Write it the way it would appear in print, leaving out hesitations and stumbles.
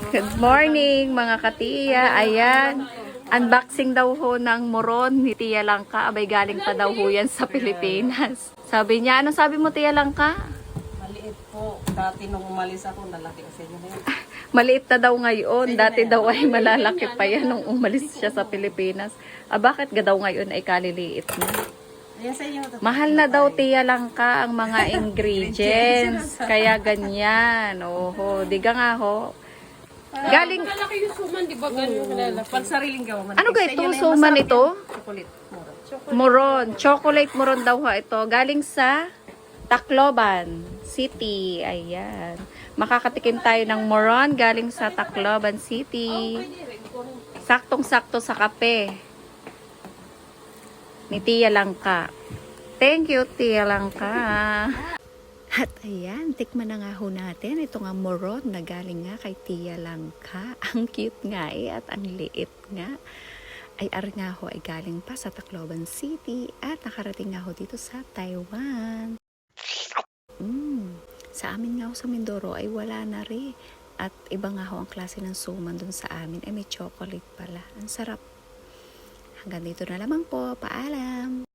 Good morning mga katiya. Ayan. Unboxing daw ho ng moron ni Tia Langka. Abay galing pa daw ho yan sa Pilipinas. Sabi niya, ano sabi mo Tia Langka? Maliit po. Dati nung umalis ako, nalaki kasi yun. Maliit na daw ngayon. Dati daw ay malalaki pa yan nung umalis siya sa Pilipinas. Bakit ga daw ngayon ay kaliliit na? Mahal na daw Tia Langka ang mga ingredients. Kaya ganyan. Oho, diga nga ho. Galing. Malaki yung suman, di ba ganun malalaki? Pag sariling gawa. Ano ga ito? Suman ito? Chocolate. Moron. Chocolate moron daw ha ito. Galing sa Tacloban City. Ayan. Makakatikim tayo ng moron galing sa Tacloban City. Saktong-sakto sa kape ni Tia Langka. Thank you, Tia Langka. At ayan, tikman na nga ho natin. Ito nga moron na galing nga kay Tia Langka. Ang cute nga at ang liit nga. Ay nga ho ay galing pa sa Tacloban City at nakarating nga ho dito sa Taiwan. Sa amin nga ho sa Mindoro ay wala na rin. At iba nga ho ang klase ng suman dun sa amin ay may chocolate pala. Ang sarap. Hanggang dito na lamang po. Paalam!